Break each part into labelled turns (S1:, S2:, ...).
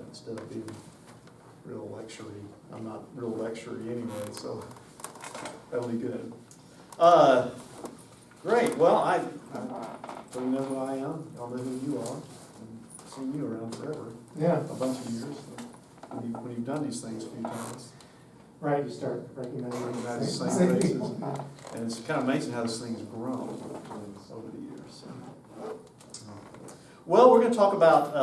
S1: Instead of being real lectury. I'm not real lectury anyway, so that'll be good. Great. Well, so you know who I am. Y'all know who you are. I've seen you around forever.
S2: Yeah.
S1: A bunch of years. When you've done these things a few times.
S2: Right, you start recognizing
S1: the same faces. And it's kind of amazing how this thing has grown over the years. So. Well, we're going to talk about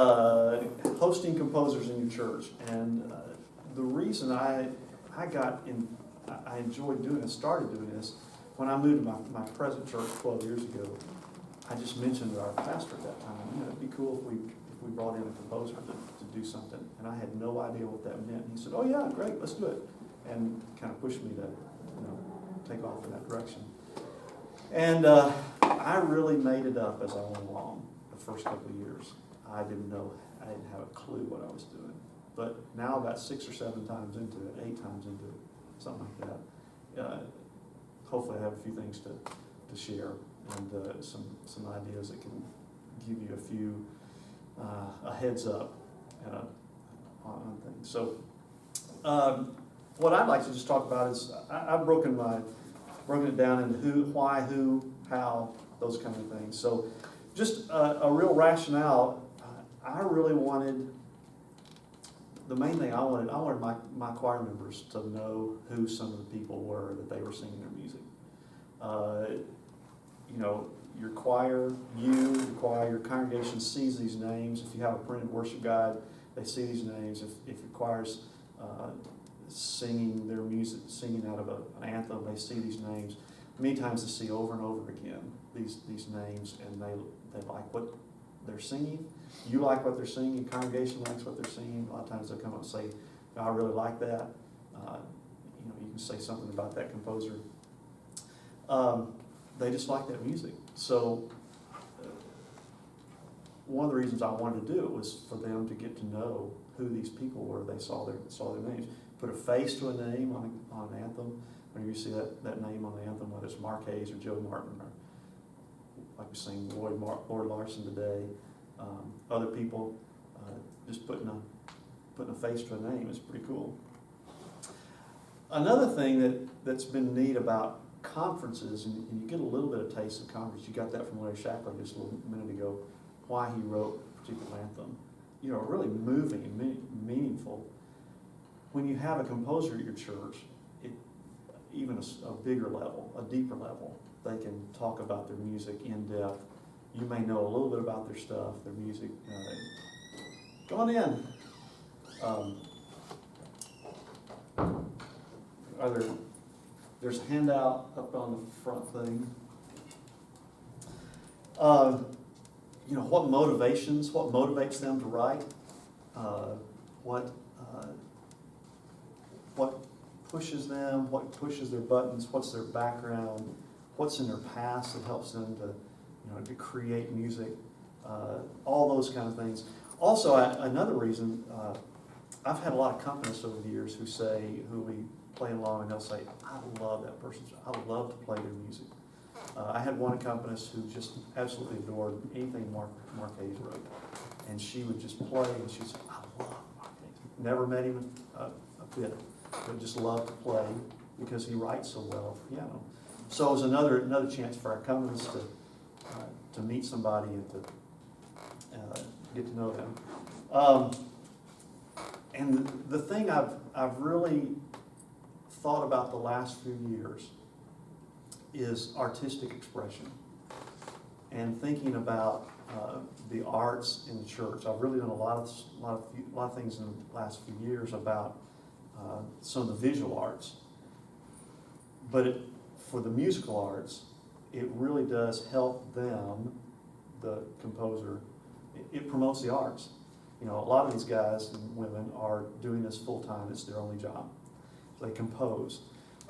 S1: hosting composers in your church, and the reason I enjoyed doing this, started doing this, when I moved to my present church 12 years ago. I just mentioned to our pastor at that time, it'd be cool if we brought in a composer to do something, and I had no idea what that meant. And he said, "Oh yeah, great, let's do it," and kind of pushed me to take off in that direction. And I really made it up as I went along. The first couple of years, I didn't have a clue what I was doing. But now about 6 or 7 times into it, 8 times into it, something like that, hopefully I have a few things to share and some ideas that can give you a heads up on things. So what I'd like to just talk about is I've broken it down into who, why, who, how, those kind of things. So just a real rationale. I really wanted, the main thing I wanted my choir members to know who some of the people were that they were singing their music. Your choir, your congregation sees these names. If you have a printed worship guide, they see these names. If your choir's singing their music, singing out of an anthem, they see these names. Many times they see over and over again these names, and they like what they're singing. You like what they're singing. Your congregation likes what they're singing. A lot of times they'll come up and say, "I really like that." You can say something about that composer. They just like that music. So one of the reasons I wanted to do it was for them to get to know who these people were. They saw their names. Put a face to a name on an anthem. Whenever you see that name on the anthem, whether it's Mark Hayes or Joe Martin, or like we sing Lord Larson today, other people, just putting a face to a name is pretty cool. Another thing that's been neat about conferences, and you get a little bit of taste of conference. You got that from Larry Shackler just a little minute ago, why he wrote a particular anthem. Really moving and meaningful. When you have a composer at your church, even a bigger level, a deeper level, they can talk about their music in depth. You may know a little bit about their stuff, their music. Come on in. There's a handout up on the front thing. What motivates them to write? What pushes them? What pushes their buttons? What's their background? What's in their past that helps them to create music? All those kind of things. Also, another reason, I've had a lot of companists over the years who we play along, and they'll say, "I love that person. I love to play their music." I had one accompanist who just absolutely adored anything Mark Hayes wrote, and she would just play, and she'd say, "I love Mark Hayes." Never met him a bit, but just loved to play because he writes so well on the piano. So it was another chance for our accompanist to meet somebody and to get to know them. And the thing I've really thought about the last few years is artistic expression, and thinking about the arts in the church. I've really done a lot of things in the last few years about some of the visual arts, but for the musical arts, it really does help them, the composer. It promotes the arts. A lot of these guys and women are doing this full time. It's their only job. They compose.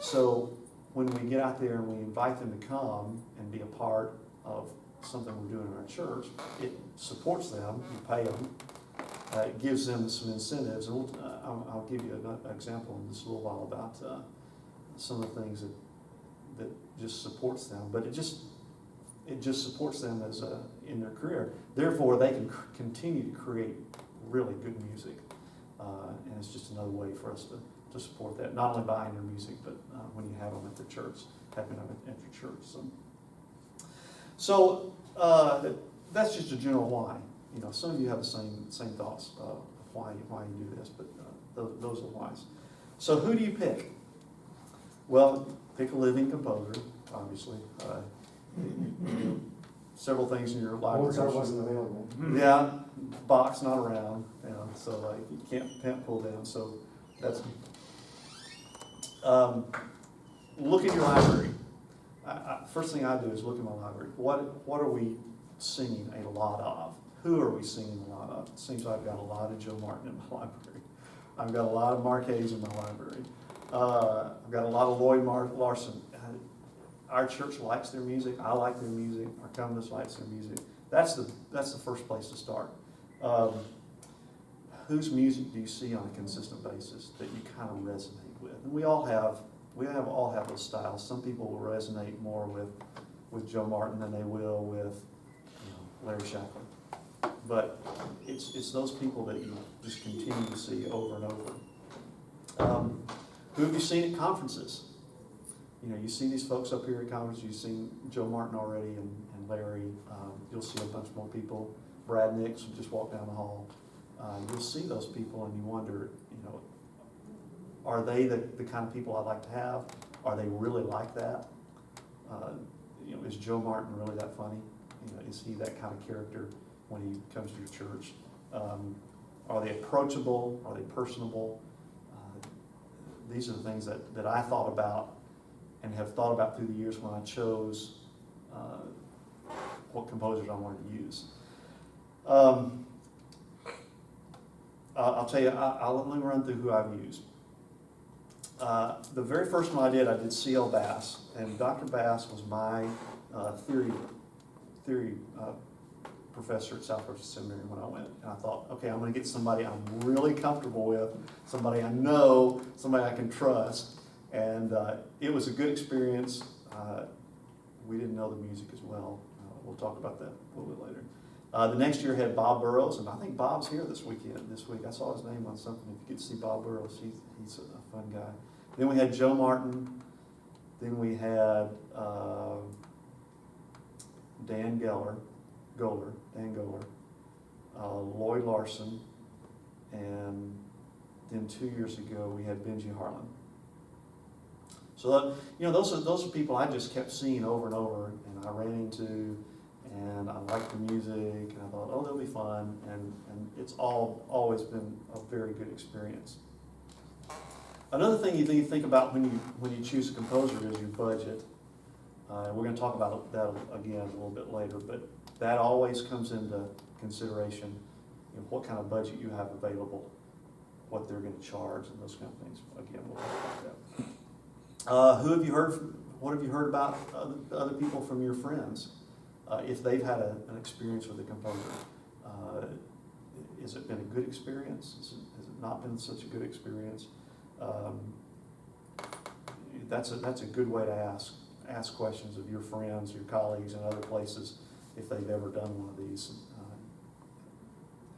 S1: So when we get out there and we invite them to come and be a part of something we're doing in our church, it supports them, you pay them, it gives them some incentives. And I'll give you an example in just a little while about some of the things that just supports them. But it just supports them as in their career. Therefore, they can continue to create really good music. And it's just another way for us to support that, not only buying their music, but when you have them at the church, having them at your church. So that's just a general why. You know, some of you have the same thoughts of why you do this, but those are the whys. So who do you pick? Well, pick a living composer, obviously. Several things in your library.
S2: Mozart wasn't available.
S1: Yeah, Bach's not around, you know, so like you can't pull down. So that's look at your library. First thing I do is look at my library. What are we singing a lot of? Who are we singing a lot of? It seems I've got a lot of Joe Martin in my library. I've got a lot of Marquez in my library. I've got a lot of Lloyd Larson. Our church likes their music. I like their music. Our Covenant likes their music. That's the first place to start. Whose music do you see on a consistent basis that you kind of resonate with? And we all have those styles. Some people will resonate more with Joe Martin than they will with Larry Shackler. But it's those people that you just continue to see over and over. Who have you seen at conferences? You know, you see these folks up here at conferences. You've seen Joe Martin already and Larry. You'll see a bunch more people. Brad Nix who just walked down the hall. You'll see those people and you wonder, are they the kind of people I'd like to have? Are they really like that? Is Joe Martin really that funny? Is he that kind of character when he comes to your church? Are they approachable? Are they personable? These are the things that I thought about and have thought about through the years when I chose what composers I wanted to use. I'll tell you, let me run through who I've used. The very first one I did C.L. Bass, and Dr. Bass was my theory professor at Southwestern Seminary when I went. And I thought, okay, I'm going to get somebody I'm really comfortable with, somebody I know, somebody I can trust. And it was a good experience. We didn't know the music as well. We'll talk about that a little bit later. The next year had Bob Burrows, and I think Bob's here this week. I saw his name on something. If you could see Bob Burrows, he's a fun guy. Then we had Joe Martin. Then we had Dan Goller, Lloyd Larson, and then 2 years ago we had Benji Harlan. So those are people I just kept seeing over and over, and I ran into, and I liked the music, and I thought, oh, they'll be fun, and it's always been a very good experience. Another thing you need to think about when you choose a composer is your budget. We're going to talk about that again a little bit later, but that always comes into consideration. What kind of budget you have available, what they're going to charge, and those kind of things. Again, we'll talk about that. What have you heard about other people from your friends? If they've had an experience with a composer, has it been a good experience? Has it not been such a good experience? That's a good way to ask questions of your friends, your colleagues, and other places if they've ever done one of these.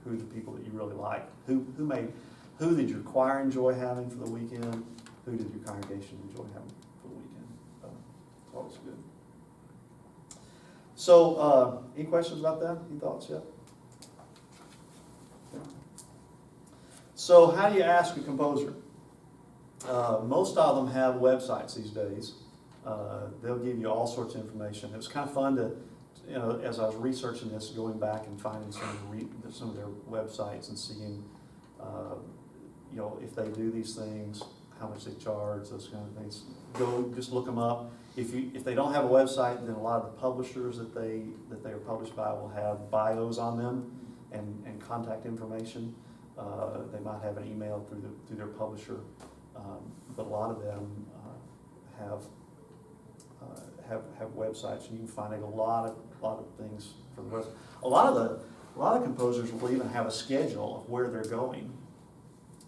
S1: Who are the people that you really like? Who did your choir enjoy having for the weekend? Who did your congregation enjoy having for the weekend? It's always good. So, any questions about that? Any thoughts yet? Okay. So, how do you ask a composer? Most of them have websites these days. They'll give you all sorts of information. It was kind of fun to, as I was researching this, going back and finding some of their websites and seeing, if they do these things, how much they charge, those kind of things. Go just look them up. If they don't have a website, then a lot of the publishers that they are published by will have bios on them and contact information. They might have an email through their publisher, but a lot of them have have websites, and you can find a lot of things for the website. A lot of composers will even have a schedule of where they're going.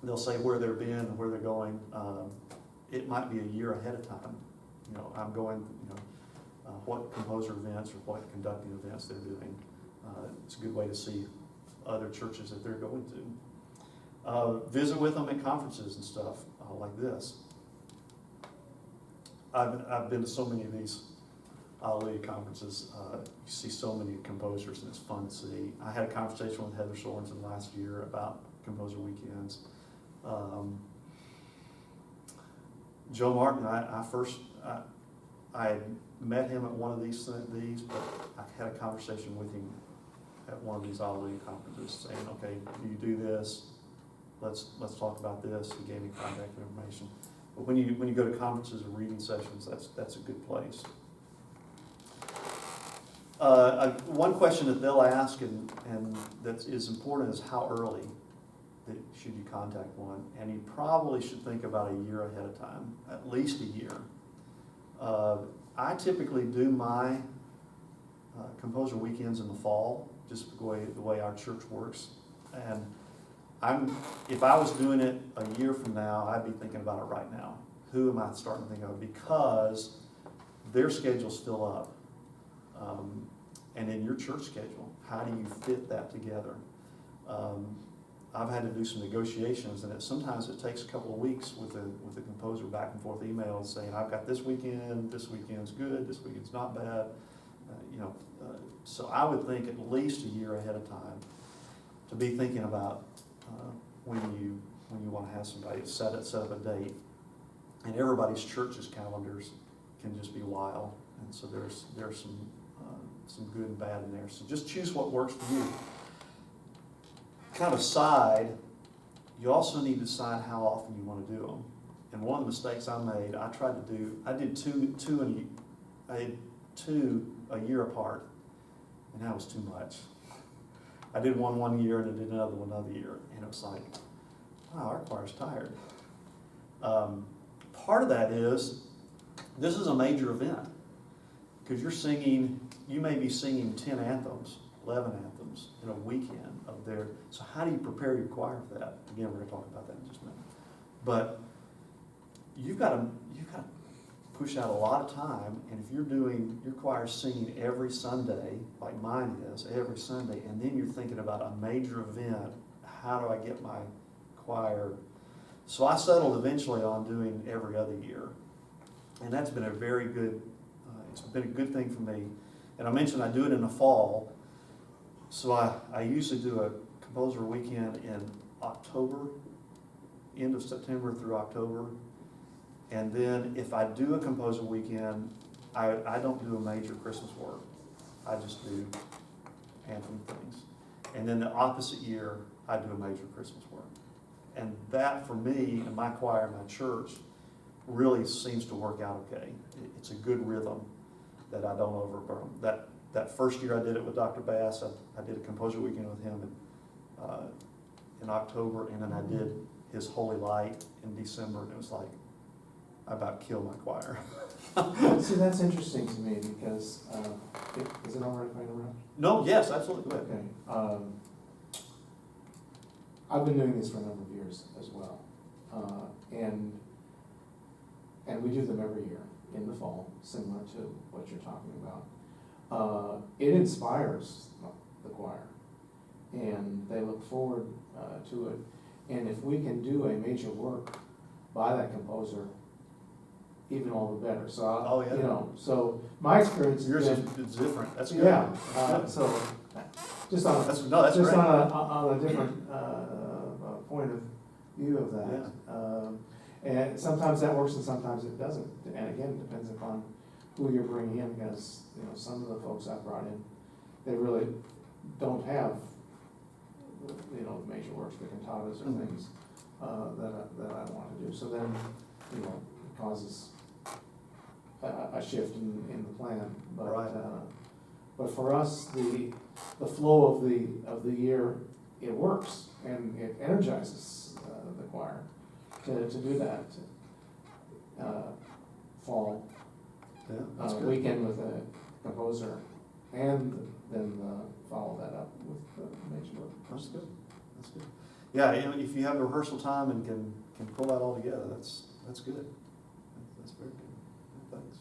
S1: They'll say where they've been and where they're going. It might be a year ahead of time. I'm going, what composer events or what conducting events they're doing. It's a good way to see other churches that they're going to. Visit with them at conferences and stuff like this. I've been to so many of these Alleluia conferences. You see so many composers, and it's fun to see. I had a conversation with Heather Sorensen last year about composer weekends. Joe Martin, I had met him at one of these, but I had a conversation with him at one of these Alleluia conferences, saying, "Okay, do you do this? Let's talk about this." He gave me contact information. But when you go to conferences or reading sessions, that's a good place. One question that they'll ask and that is important is how early should you contact one, and you probably should think about a year ahead of time, at least a year. I typically do my composer weekends in the fall, just the way our church works. And if I was doing it a year from now, I'd be thinking about it right now. Who am I starting to think of? Because their schedule's still up. And in your church schedule, how do you fit that together? I've had to do some negotiations, and sometimes it takes a couple of weeks with the composer back and forth emails saying, "I've got this weekend's good, this weekend's not bad." So I would think at least a year ahead of time to be thinking about when you want to have somebody set up a date. And everybody's church's calendars can just be wild, and so there's some good and bad in there. So just choose what works for you. Kind of aside, you also need to decide how often you want to do them. And one of the mistakes I made, I did two a year apart, and that was too much. I did one year and I did another one another year, and it was like, wow, our choir's tired. Part of that is, this is a major event, because you may be singing 10 anthems, 11 anthems in a weekend of their, so how do you prepare your choir for that? Again, we're going to talk about that in just a minute. But you've got to push out a lot of time, and if your choir's singing every Sunday, like mine is, every Sunday, and then you're thinking about a major event, how do I get my choir? So I settled eventually on doing every other year, and that's been a very good, it's been a good thing for me. And I mentioned I do it in the fall, so I usually do a composer weekend in October, end of September through October. And then if I do a composer weekend, I don't do a major Christmas work. I just do anthem things. And then the opposite year, I do a major Christmas work. And that, for me and my choir and my church, really seems to work out okay. It's a good rhythm that I don't overburn. That first year I did it with Dr. Bass, I did a composer weekend with him in October, and then I did his Holy Light in December, and it was like, I about killed my choir.
S2: See, that's interesting to me because, is it all right if I interrupt?
S1: No, yes, absolutely, go ahead.
S2: Okay. I've been doing this for a number of years as well. And we do them every year in the fall, similar to what you're talking about. It inspires the choir, and they look forward to it. And if we can do a major work by that composer, even all the better. So, so my experience
S1: Yours
S2: is
S1: it's different. That's good.
S2: yeah. So just on
S1: that's
S2: just
S1: great.
S2: on a different point of view of that.
S1: Yeah.
S2: And sometimes that works and sometimes it doesn't. And again, it depends upon who you're bringing in, because some of the folks I've brought in, they really don't have major works, the cantatas or things that I want to do. So then it causes a shift in the plan. But
S1: Right.
S2: But for us, the flow of the year, it works and it energizes the choir to do that. Fall,
S1: Yeah, that's good.
S2: weekend with a composer, and then follow that up with major work.
S1: That's good. That's good. Yeah, if you have the rehearsal time and can pull that all together, that's good. That's very good. Thanks.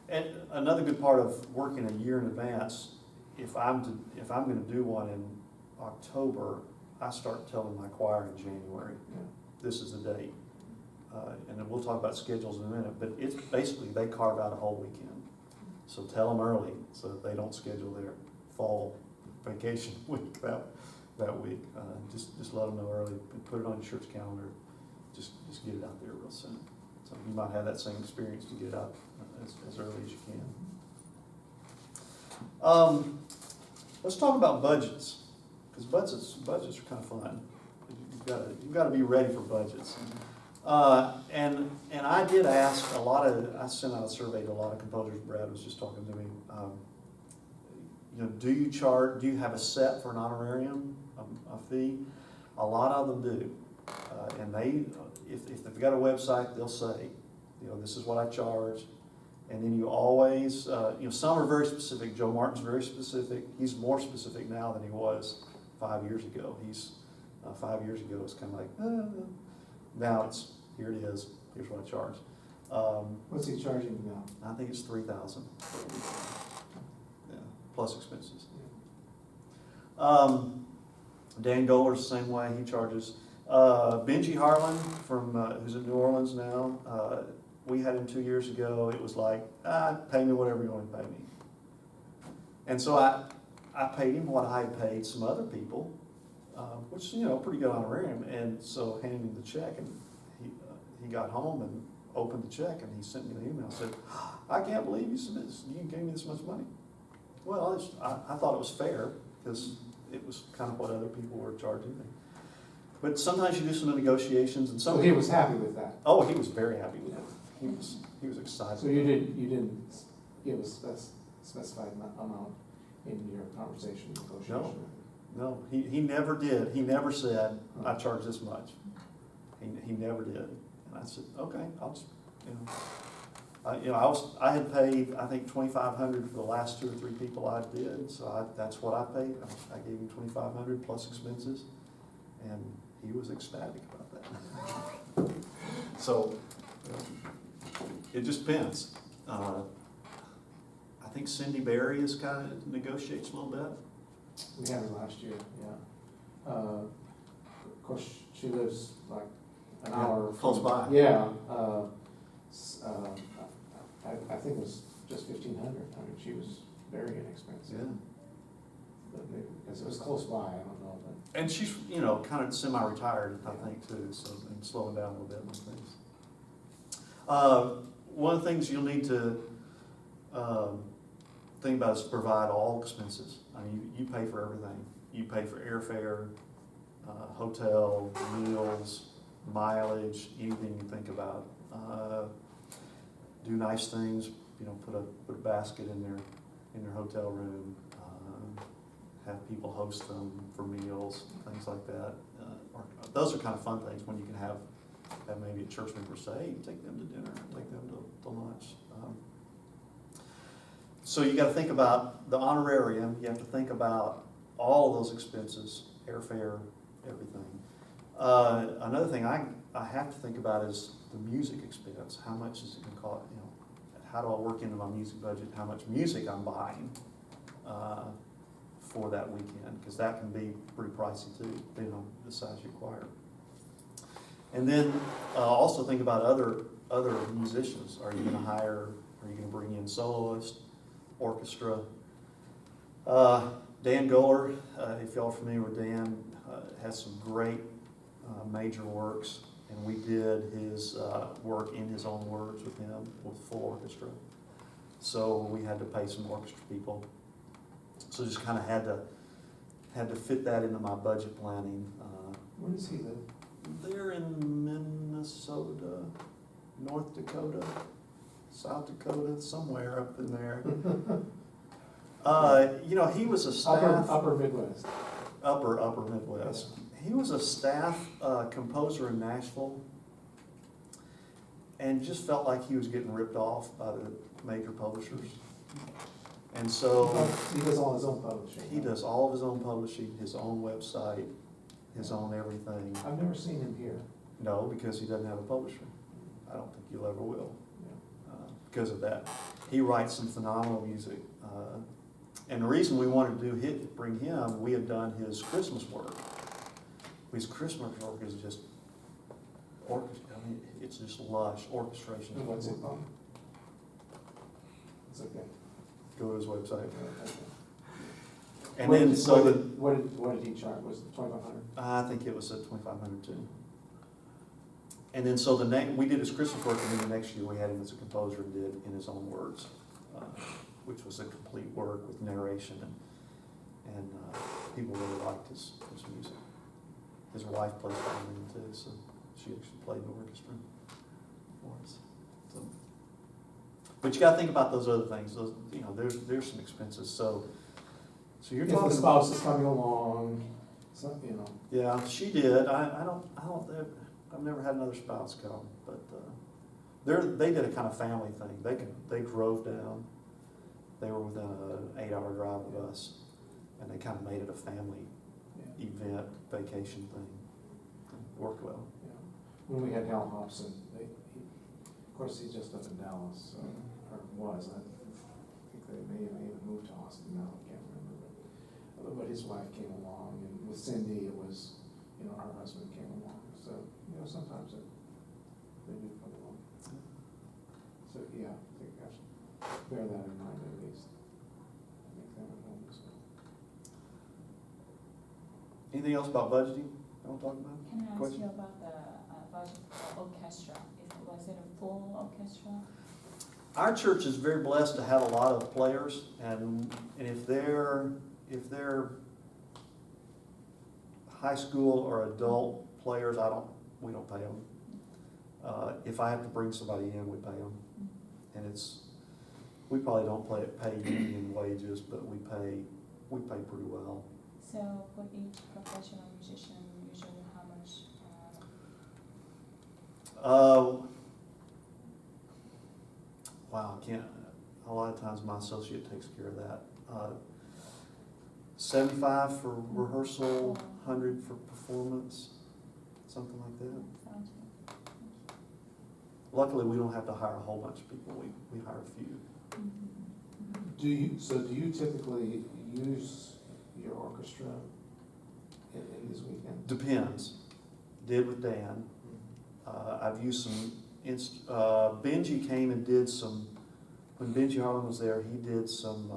S1: And another good part of working a year in advance, if I'm going to do one in October, I start telling my choir in January,
S2: Yeah.
S1: this is the date. And then we'll talk about schedules in a minute, but it's basically they carve out a whole weekend. So tell them early so that they don't schedule their fall vacation week that week. Just let them know early, put it on your church calendar. Just get it out there real soon. So you might have that same experience to get it out as early as you can. Let's talk about budgets, because budgets are kind of fun. You've got to be ready for budgets. And I did ask I sent out a survey to a lot of composers. Brad was just talking to me. Do you have a set for an honorarium, a fee? A lot of them do. And if they've got a website, they'll say, this is what I charge. And then you always, some are very specific. Joe Martin's very specific. He's more specific now than he was 5 years ago. 5 years ago, it's kind of like, now here it is, here's what I charge.
S2: What's he charging now?
S1: I think it's $3,000. Yeah, plus expenses. Dan Goler's the same way, he charges. Benji Harlan who's in New Orleans now, we had him 2 years ago. It was like, pay me whatever you want to pay me. And so I paid him what I had paid some other people, which is, pretty good honorarium. And so handed him the check, and he got home and opened the check, and he sent me an email and said, I can't believe you gave me this much money. Well, I thought it was fair, because it was kind of what other people were charging me. But sometimes you do some negotiations, and
S2: So he was happy with that?
S1: Oh, he was very happy with it. He was excited.
S2: So you didn't give a specified amount in your conversation negotiation?
S1: No, he never did. He never said, I charge this much. He never did. And I said, okay, I'll just, I had paid, I think, $2,500 for the last 2 or 3 people I did, so that's what I paid. I gave him $2,500 plus expenses, and he was ecstatic about that. So it just depends. I think Cindy Berry is kind of negotiates a little bit.
S2: We had her last year, yeah. Of course, she lives like an hour
S1: close by.
S2: Yeah. I think it was just $1,500. I mean, she was very inexpensive.
S1: Yeah.
S2: But maybe, because it was close by, I don't know. But
S1: And she's, kind of semi-retired, I think, too, so and slowing down a little bit on things. One of the things you'll need to think about is provide all expenses. I mean, you pay for everything. You pay for airfare, hotel, meals, mileage, anything you think about. Do nice things, put a basket in their hotel room. Have people host them for meals, things like that. Those are kind of fun things when you can have maybe a church member say, hey, take them to dinner, take them to lunch. So you got to think about the honorarium. You have to think about all of those expenses, airfare, everything. Another thing I have to think about is the music expense. How much is it going to cost? How do I work into my music budget? How much music I'm buying for that weekend? Because that can be pretty pricey too, depending on the size of your choir. And then also think about other musicians. Are you going to bring in soloists, orchestra? Dan Goler, if y'all are familiar with Dan, has some great major works, and we did his work in his own words with him with full orchestra. So we had to pay some orchestra people. So just kind of had to fit that into my budget planning.
S2: where does he live?
S1: They're in Minnesota, North Dakota, South Dakota, somewhere up in there. He was a staff.
S2: Upper Midwest.
S1: upper Midwest. He was a staff composer in Nashville, and just felt like he was getting ripped off by the major publishers. And so
S2: He does all his own publishing.
S1: he does all of his own publishing, his own website, his own everything.
S2: I've never seen him here.
S1: No, because he doesn't have a publisher. I don't think you'll ever will because of that. He writes some phenomenal music. And the reason we wanted to bring him, we had done his Christmas work. His Christmas work is just it's just lush orchestration.
S2: And what's it called? It's okay.
S1: Go to his website.
S2: Okay.
S1: And then
S2: what did he charge? Was it 2,500?
S1: I think it was at 2,500 too. And then so we did his Christmas work, and then the next year we had him as a composer and did in his own words, which was a complete work with narration, and people really liked his music. His wife plays violin too, so she actually played the orchestra for us. So, but you got to think about those other things. Those, there's some expenses. So you're
S2: If
S1: talking
S2: the spouse is coming along, so,
S1: Yeah, she did. I've never had another spouse come, but they did a kind of family thing. They drove down. They were within an 8-hour drive of us, and they kind of made it a family event, vacation thing. It worked well.
S2: Yeah. When we had Hal Hobson, of course, he's just up in Dallas, or was. I think they may have even moved to Austin now. I can't remember, but his wife came along, and with Cindy, it was her husband came along. So sometimes they do come along. So yeah, I think I should bear that in mind at least. Make that at home. So.
S1: Anything else about budgeting I want to talk about?
S3: Can I ask
S1: Question?
S3: you about the budget for orchestra? Was it a full orchestra?
S1: Our church is very blessed to have a lot of players, and if they're high school or adult players, we don't pay them. If I have to bring somebody in, we pay them, and we probably don't pay union wages, but we pay pretty well.
S3: So for each professional musician, usually how much?
S1: Wow, I can't. A lot of times my associate takes care of that. 75 for rehearsal, 100 for performance, something like that.
S3: Sounds good.
S1: Luckily, we don't have to hire a whole bunch of people. We hire a few.
S2: Do you typically use your orchestra in this weekend?
S1: Depends. Did with Dan. I've used some. Benji came and did some. When Benji Harlan was there, he did some.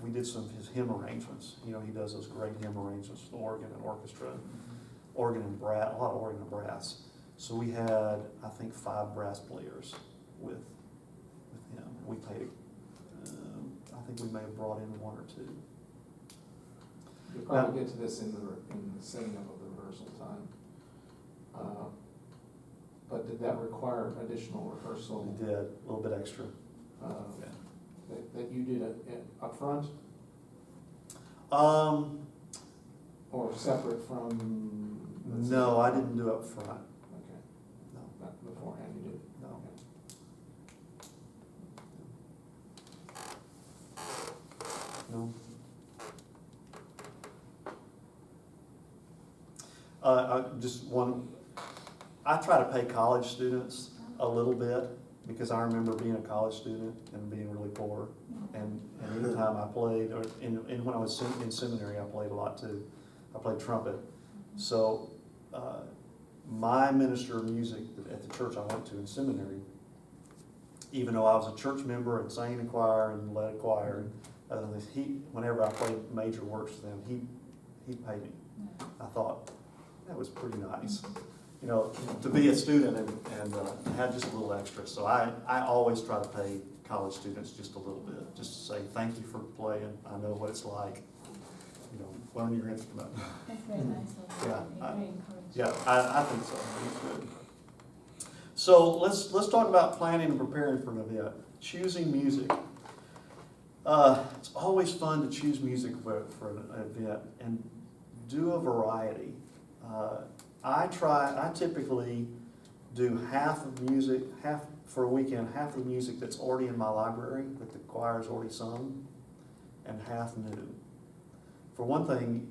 S1: We did some of his hymn arrangements. He does those great hymn arrangements with organ and orchestra, organ and brass, a lot of organ and brass. So we had, I think, 5 brass players with him. We paid. I think we may have brought in 1 or 2.
S2: You'll probably get to this in the setting up of the rehearsal time. But did that require additional rehearsal?
S1: We did a little bit extra.
S2: That you did up front? Or separate from?
S1: No, I didn't do it up front.
S2: Okay.
S1: No.
S2: Not beforehand, you did?
S1: No.
S2: Okay.
S1: No. I try to pay college students a little bit, because I remember being a college student and being really poor. And anytime I played, and when I was in seminary, I played a lot too. I played trumpet. So my minister of music at the church I went to in seminary, even though I was a church member and sang in choir and led a choir, and other things, whenever I played major works for them, he paid me. I thought that was pretty nice. To be a student and have just a little extra. So I always try to pay college students just a little bit, just to say thank you for playing. I know what it's like. Learn your instrument.
S3: That's very nice of you. Very encouraging.
S1: Yeah, I think so. It's good. So let's talk about planning and preparing for an event. Choosing music. It's always fun to choose music for an event, and do a variety. I typically do half of music, for a weekend, half of the music that's already in my library, that the choir's already sung, and half new. For one thing,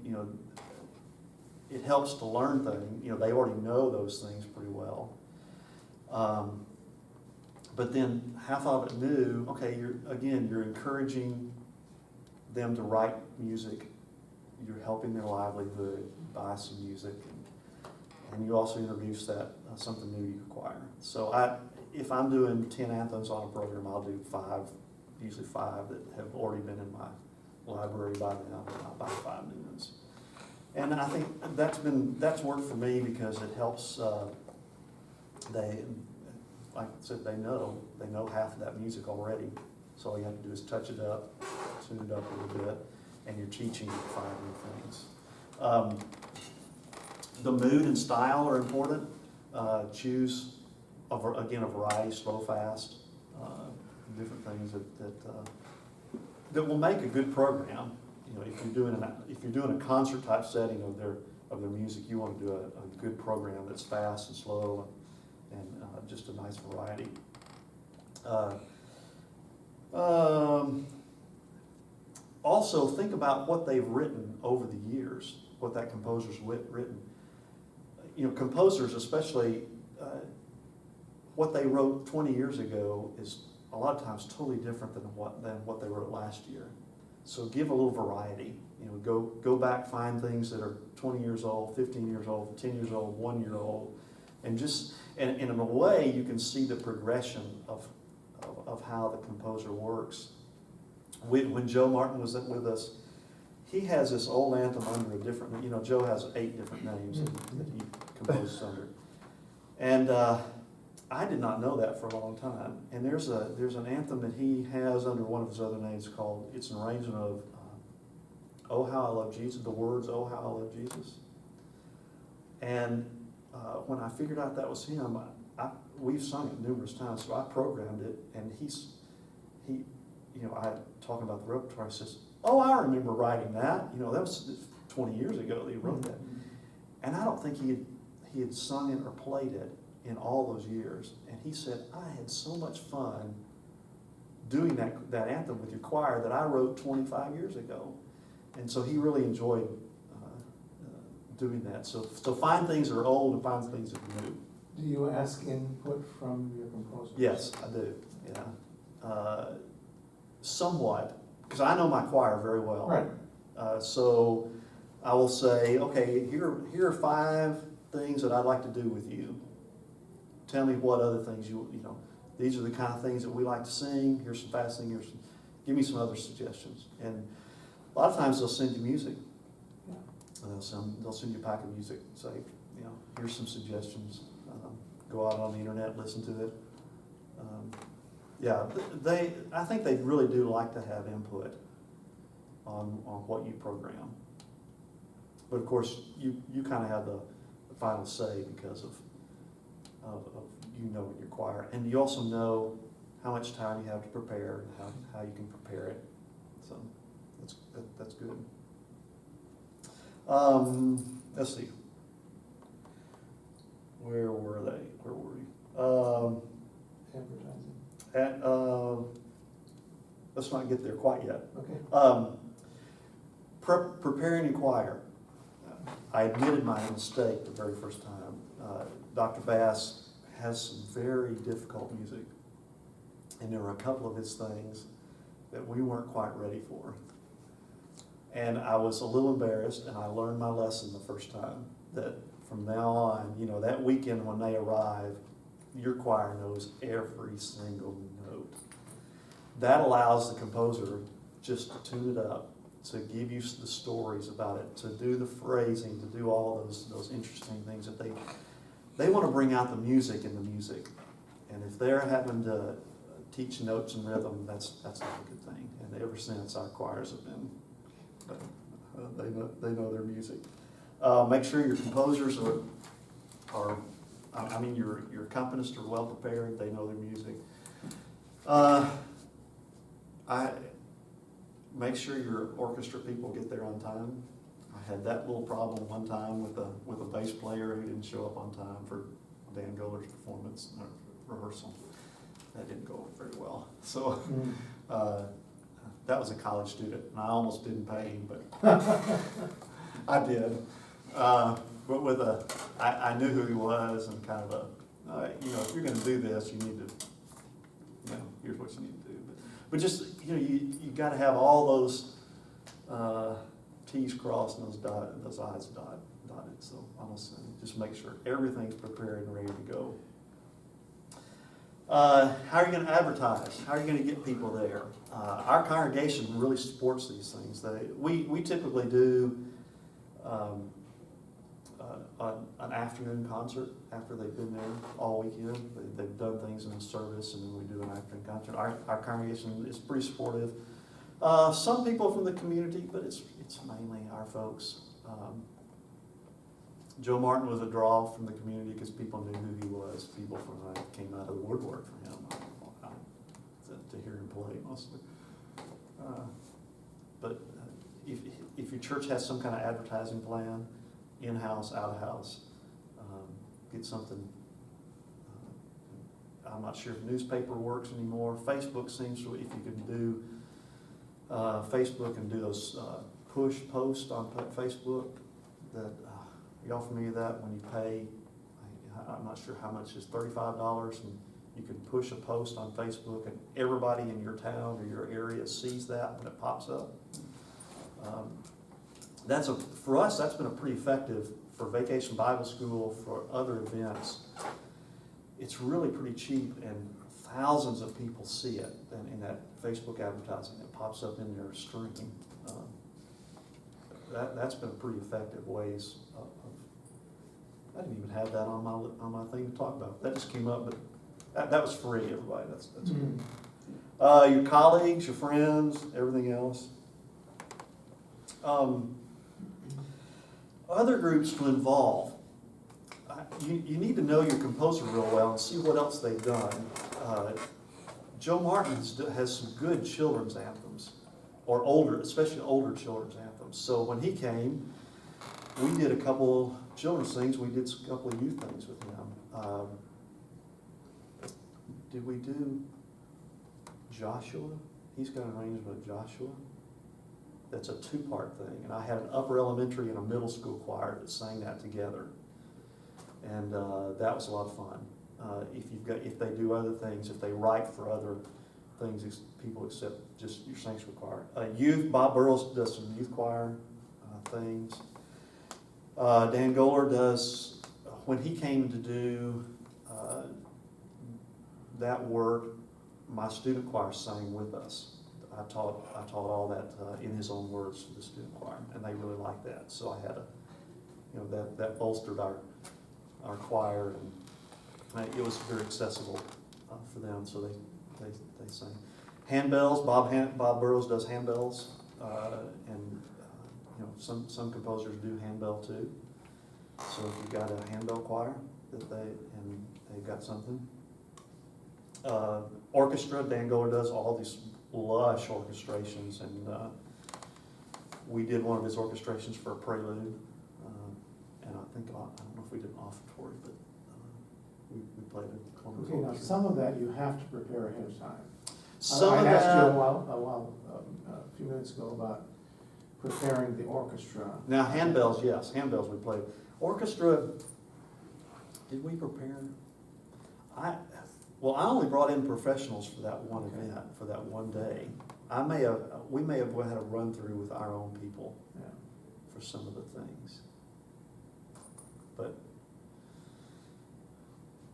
S1: it helps to learn things, they already know those things pretty well. But then half of it new, okay, you're encouraging them to write music, you're helping their livelihood, buy some music, and you also introduce that something new to your choir. So if I'm doing 10 anthems on a program, I'll do usually five that have already been in my library by now, and I'll buy 5 new ones. And I think that's worked for me because it helps, like I said, they know half of that music already. So all you have to do is touch it up, tune it up a little bit, and you're teaching 5 new things. The mood and style are important. Choose, a variety, slow, fast, different things that will make a good program. If you're doing a concert type setting of their music, you want to do a good program that's fast and slow and just a nice variety. Also, think about what they've written over the years, what that composer's written. Composers, especially, what they wrote 20 years ago is a lot of times totally different than what they wrote last year. So give a little variety. Go back, find things that are 20 years old, 15 years old, 10 years old, 1 year old, and in a way you can see the progression of how the composer works. When Joe Martin was with us, he has this old anthem under a different, Joe has 8 different names that he composes under. And I did not know that for a long time. And there's an anthem that he has under one of his other names called, it's an arrangement of Oh How I Love Jesus, the words Oh How I Love Jesus. And when I figured out that was him, we've sung it numerous times, so I programmed it, and I talking about the repertoire, says, oh, I remember writing that. That was 20 years ago that he wrote that. And I don't think he had sung it or played it in all those years. And he said, I had so much fun doing that anthem with your choir that I wrote 25 years ago. And so he really enjoyed doing that. So find things that are old and find things that are new.
S2: Do you ask input from your composers?
S1: Yes, I do, yeah. Somewhat, because I know my choir very well.
S2: Right.
S1: So I will say, okay, here are 5 things that I'd like to do with you. Tell me what other things these are the kind of things that we like to sing. Here's some fast things. Give me some other suggestions. And a lot of times they'll send you music.
S2: Yeah.
S1: They'll send you a pack of music and say, here's some suggestions. Go out on the internet, listen to it. I think they really do like to have input on what you program. But of course, you kind of have the final say because of in your choir, and you also know how much time you have to prepare and how you can prepare it. So that's good. Let's see. Where were we?
S2: Advertising.
S1: Let's not get there quite yet.
S2: Okay.
S1: Preparing your choir. I admitted my mistake the very first time. Dr. Bass has some very difficult music, and there were a couple of his things that we weren't quite ready for. And I was a little embarrassed, and I learned my lesson the first time, that from now on, that weekend when they arrive, your choir knows every single note. That allows the composer just to tune it up, to give you the stories about it, to do the phrasing, to do all those interesting things that they want to bring out the music in the music. And if they're having to teach notes and rhythm, that's not a good thing. And ever since, our choirs have been, they know their music. Make sure your composers are your accompanists are well prepared, they know their music. Make sure your orchestra people get there on time. I had that little problem one time with a bass player who didn't show up on time for Dan Goller's performance rehearsal. That didn't go very well. So that was a college student, and I almost didn't pay him, but I did. But with I knew who he was, and kind of if you're going to do this, you need to, here's what you need to do. But just, you got to have all those T's crossed and those I's dotted. So almost just make sure everything's prepared and ready to go. How are you going to advertise? How are you going to get people there? Our congregation really supports these things. We typically do an afternoon concert after they've been there all weekend. They've done things in the service, and then we do an afternoon concert. Our congregation is pretty supportive. Some people from the community, but it's mainly our folks. Joe Martin was a draw from the community because people knew who he was. People came out of the woodwork for him to hear him play mostly. But if your church has some kind of advertising plan, in-house, out-of-house, get something. I'm not sure if newspaper works anymore. Facebook seems to, if you can do Facebook and do those push posts on Facebook, that y'all familiar with that? When you pay, I'm not sure how much is $35, and you can push a post on Facebook, and everybody in your town or your area sees that when it pops up. For us, that's been a pretty effective for Vacation Bible School, for other events. It's really pretty cheap, and thousands of people see it in that Facebook advertising that pops up in their stream. That's been a pretty effective ways of I didn't even have that on my thing to talk about. That just came up, but that was free, everybody. That's good. Your colleagues, your friends, everything else. Other groups to involve. You need to know your composer real well and see what else they've done. Joe Martin has some good children's anthems, or especially older children's anthems. So when he came, we did a couple children's things. We did a couple of youth things with him. Did we do Joshua? He's got an arrangement of Joshua. That's a two-part thing. And I had an upper elementary and a middle school choir that sang that together. And that was a lot of fun. If they do other things, if they write for other things, people except just your sanctuary choir. Youth, Bob Burrows does some youth choir things. Dan Goller does, when he came to do that work, my student choir sang with us. I taught all that in his own words to the student choir, and they really liked that. So I had that bolstered our choir, and it was very accessible for them. So they sang handbells. Bob Burrows does handbells, and some composers do handbell too. So if you've got a handbell choir they've got something. Orchestra, Dan Goller does all these lush orchestrations, and we did one of his orchestrations for a prelude, and I don't know if we did an offertory, but we played it.
S2: Okay, now some of that you have to prepare ahead of time.
S1: Some
S2: I
S1: of
S2: asked you
S1: that,
S2: a few minutes ago about preparing the orchestra.
S1: now handbells, yes, handbells we played. Orchestra, did we prepare? I only brought in professionals for that one event, for that one day. We may have had a run through with our own people for some of the things. But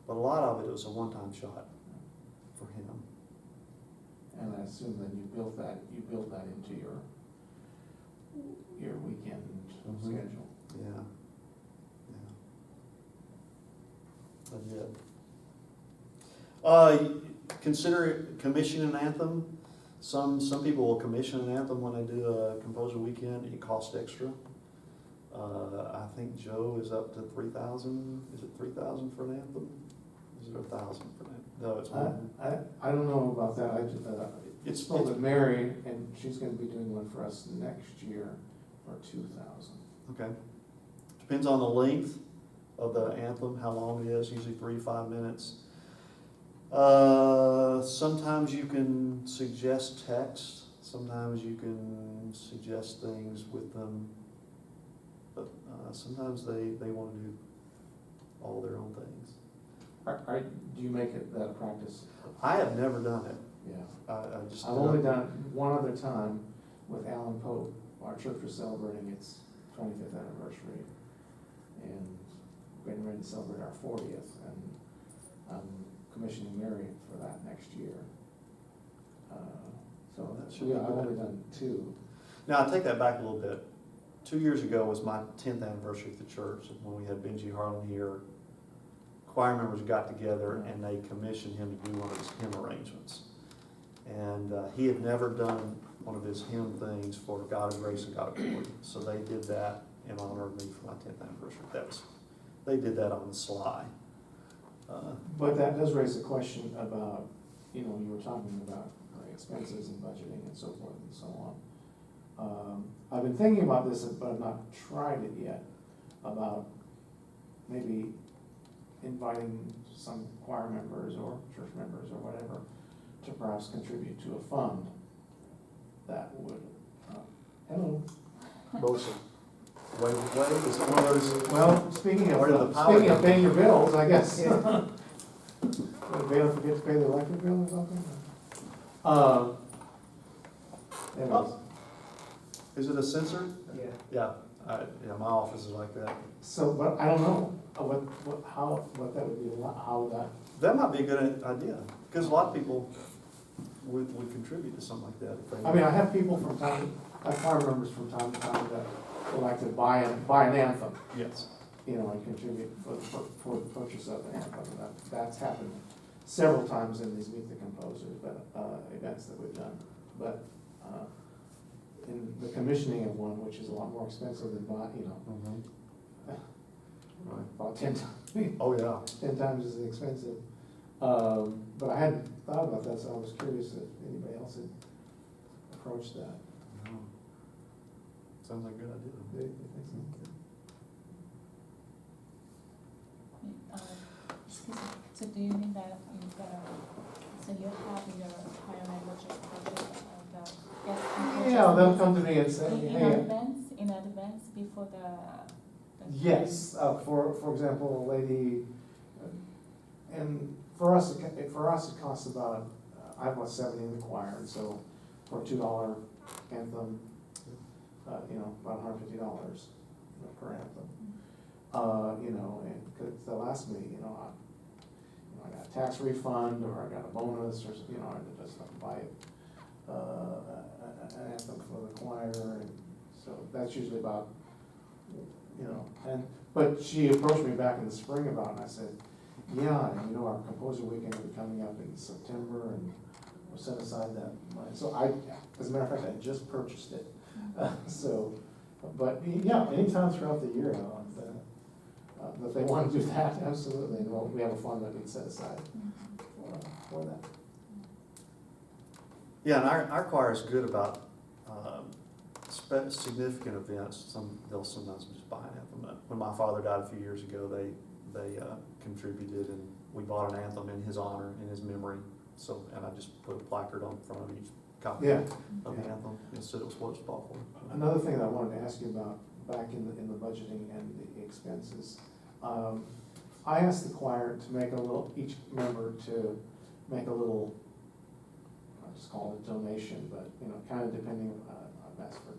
S1: a lot of it was a one-time shot for him.
S2: And I assume that you built that into your weekend schedule.
S1: Yeah. I did. Consider commissioning an anthem. Some people will commission an anthem when they do a composer weekend. It costs extra. I think Joe is up to 3,000. Is it 3,000 for an anthem? Is it 1,000 for an anthem? No, it's more.
S2: I don't know about that.
S1: It's
S2: spoke with Mary, and she's going to be doing one for us next year for 2,000.
S1: Okay. Depends on the length of the anthem, how long it is, usually 3 to 5 minutes. Sometimes you can suggest text, sometimes you can suggest things with them, but sometimes they want to do all their own things.
S2: Do you make it that a practice?
S1: I have never done it.
S2: Yeah.
S1: I just.
S2: I've only done it one other time with Allan Pope. Our church was celebrating its 25th anniversary, and getting ready to celebrate our 40th, and I'm commissioning Mary for that next year. So
S1: That should be
S2: I've
S1: good.
S2: only done 2.
S1: Now, I take that back a little bit. 2 years ago was my 10th anniversary at the church, when we had Benji Harlan here. Choir members got together and they commissioned him to do one of his hymn arrangements. And he had never done one of his hymn things for God of Grace and God of Glory. So they did that in honor of me for my 10th anniversary. They did that on the sly.
S2: But that does raise a question about, you were talking about expenses and budgeting and so forth and so on. I've been thinking about this, but I've not tried it yet, about maybe inviting some choir members or church members or whatever to perhaps contribute to a fund that would, hello.
S1: Motion. Wait, is it one of those?
S2: Well, speaking
S1: Where did the
S2: of,
S1: power
S2: speaking
S1: come
S2: of paying your bills, I guess. Did Baylor forget to pay the electric bill or something? Anyways,
S1: Is it a sensor?
S2: yeah.
S1: Yeah, my office is like that.
S2: So, but I don't know what that would be, how that,
S1: That might be a good idea, because a lot of people would contribute to something like that if they.
S2: I mean, I have people from time, I have choir members from time to time that would like to buy an anthem,
S1: Yes.
S2: and contribute for the purchase of an anthem. And that's happened several times in these Meet the Composers, events that we've done. But, in the commissioning of one, which is a lot more expensive than
S1: Mhm. Right.
S2: about 10 times,
S1: Oh, yeah.
S2: 10 times as expensive. But I hadn't thought about that, so I was curious if anybody else had approached that.
S1: No. Sounds like a good idea.
S2: Do you think
S3: Excuse me, so do you mean that you're gonna, so you have your choir member just purchase the guest
S2: so? Yeah, they'll come to me and say,
S3: in
S2: hey.
S3: advance before the.
S2: Yes, for example, a lady, and for us it costs about, I have about 70 in the choir, and so for a $2 anthem, about $150 per anthem. And they'll ask me, I got a tax refund, or I got a bonus, or, I just buy an anthem for the choir, and so that's usually about, but she approached me back in the spring about it, and I said, yeah, and our composer weekend will be coming up in September, and we'll set aside that money. So as a matter of fact, I just purchased it. But yeah, anytime throughout the year, if they want to do that, absolutely, and we have a fund that we set aside for that.
S1: Yeah, and our choir is good about significant events. They'll sometimes just buy an anthem. When my father died a few years ago, they contributed, and we bought an anthem in his honor, in his memory. So, and I just put a placard on front of each copy
S2: Yeah.
S1: of the
S2: Yeah.
S1: anthem and said it was what it's bought for.
S2: Another thing that I wanted to ask you about, back in the budgeting and the expenses, I asked the choir to make each member to make a little, I'll just call it a donation, but, kind of depending, I've asked for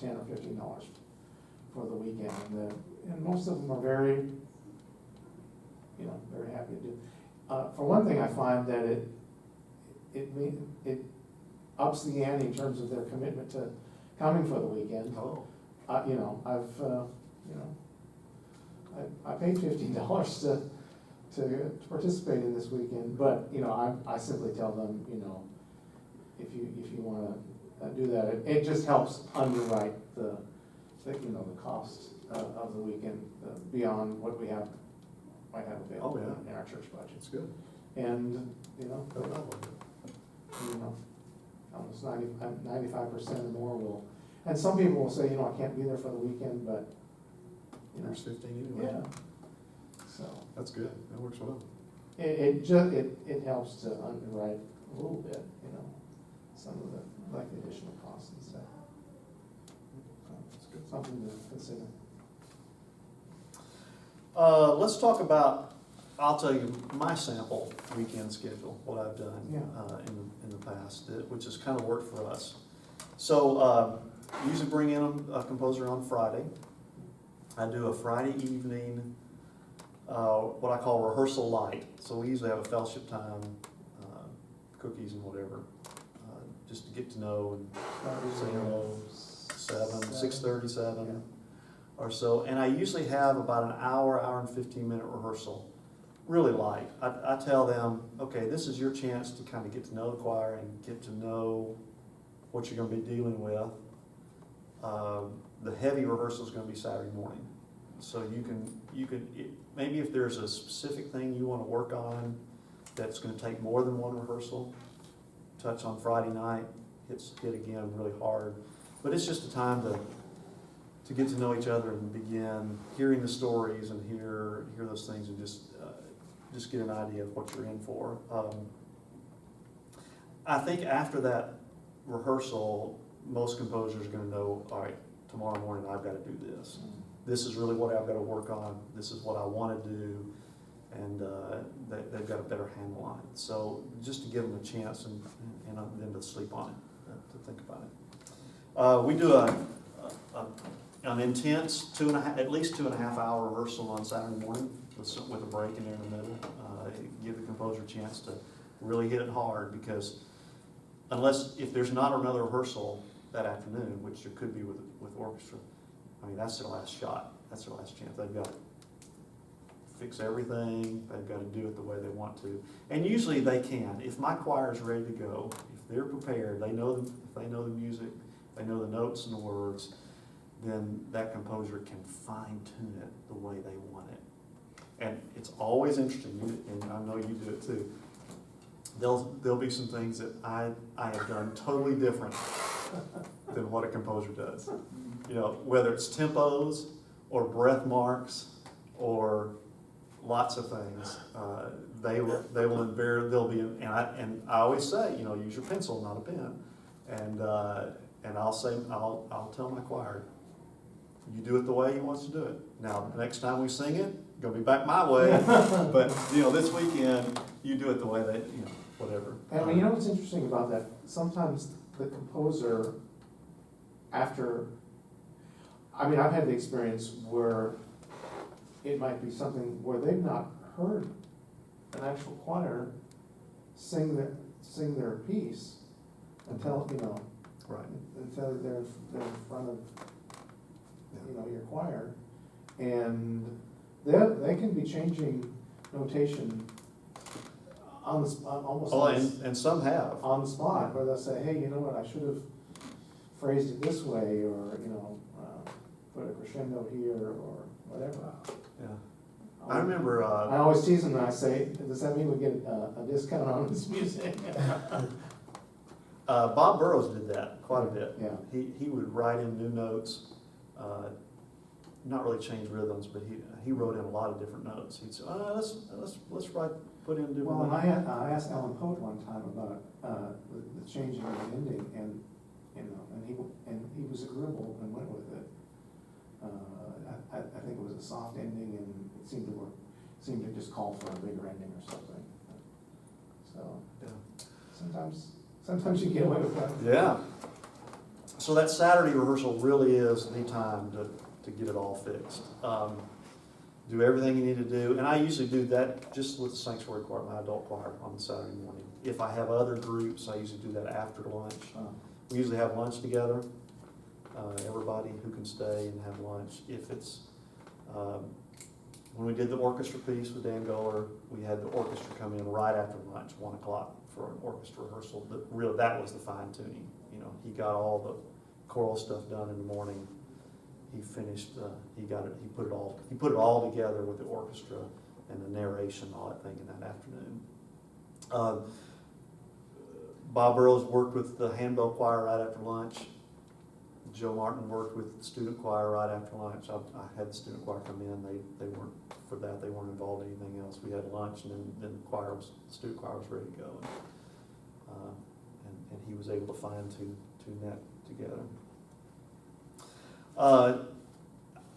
S2: $10 or $15 for the weekend, and most of them are very, very happy to do. For one thing, I find that it ups the ante in terms of their commitment to coming for the weekend.
S1: Oh.
S2: I paid $15 to participate in this weekend, but, I simply tell them, if you wanna do that, it just helps underwrite the cost of the weekend beyond what we might have available
S1: Oh, yeah.
S2: in our church budget.
S1: It's good.
S2: And,
S1: I love it.
S2: almost 95% or more will, and some people will say, I can't be there for the weekend, but you know.
S1: There's 15 anyway.
S2: Yeah. So,
S1: That's good, that works well.
S2: it helps to underwrite a little bit, you know, some of the, like the additional costs and stuff.
S1: That's good.
S2: Something to consider.
S1: Let's talk about, I'll tell you my sample weekend schedule, what I've done
S2: Yeah.
S1: in the past, which has kind of worked for us. So usually bring in a composer on Friday. I do a Friday evening, what I call rehearsal light. So we usually have a fellowship time, cookies and whatever, just to get to know and say hello. 6:30, 7 or so. And I usually have about an hour and 15-minute rehearsal, really light. I tell them, okay, this is your chance to kind of get to know the choir and get to know what you're going to be dealing with. The heavy rehearsal is going to be Saturday morning. So maybe if there's a specific thing you want to work on that's going to take more than one rehearsal, touch on Friday night, hit again really hard. But it's just a time to get to know each other and begin hearing the stories and hear those things and just get an idea of what you're in for. I think after that rehearsal, most composers are going to know, all right, tomorrow morning I've got to do this. This is really what I've got to work on. This is what I want to do, and they've got a better handle on it. So just to give them a chance and then to sleep on it, to think about it. We do an intense at least 2.5 hour rehearsal on Saturday morning with a break in there in the middle. Give the composer a chance to really hit it hard, because if there's not another rehearsal that afternoon, which there could be with orchestra, I mean, that's their last shot. That's their last chance. They've got to fix everything. They've got to do it the way they want to. And usually they can. If my choir is ready to go, if they're prepared, they know if they know the music, they know the notes and the words, then that composer can fine-tune it the way they want it. And it's always interesting, and I know you do it too. There'll be some things that I have done totally different than what a composer does. You know, whether it's tempos or breath marks or lots of things, they'll be, and I always say, you know, use your pencil, not a pen, and I'll tell my choir, you do it the way he wants to do it. Now, the next time we sing it, it's gonna be back my way, but you know, this weekend you do it the way they, you know, whatever.
S2: And you know what's interesting about that? Sometimes the composer, I've had the experience where it might be something where they've not heard an actual choir sing their piece until, you know,
S1: Right.
S2: until they're in front of, you know, your choir, and they can be changing notation on the spot, almost
S1: And some have.
S2: on the spot, where they'll say, hey, you know what, I should have phrased it this way, or, you know, put a crescendo here, or whatever.
S1: Yeah. I remember.
S2: I always tease them and I say, does that mean we get a discount on this music?
S1: Bob Burrows did that quite a bit.
S2: Yeah.
S1: He would write in new notes, not really change rhythms, but he wrote in a lot of different notes. He'd say, let's put in different.
S2: Well, and
S1: notes.
S2: I asked Alan Poet one time about the changing of the ending, and you know, and he was agreeable and went with it. I think it was a soft ending, and it seemed to just call for a bigger ending or something. So
S1: Yeah.
S2: sometimes you get away with that.
S1: Yeah. So that Saturday rehearsal really is the time to get it all fixed. Do everything you need to do, and I usually do that just with the sanctuary choir, my adult choir, on the Saturday morning. If I have other groups, I usually do that after lunch. We usually have lunch together, everybody who can stay and have lunch. If it's, when we did the orchestra piece with Dan Goller, we had the orchestra come in right after lunch, 1 o'clock, for an orchestra rehearsal. That was the fine tuning. You know, he got all the choral stuff done in the morning. He finished, he put it all together with the orchestra and the narration, all that thing in that afternoon. Bob Burrows worked with the handbell choir right after lunch. Joe Martin worked with the student choir right after lunch. I had the student choir come in. They weren't, for that, they weren't involved in anything else. We had lunch, and then the student choir was ready to go. And he was able to fine-tune that together.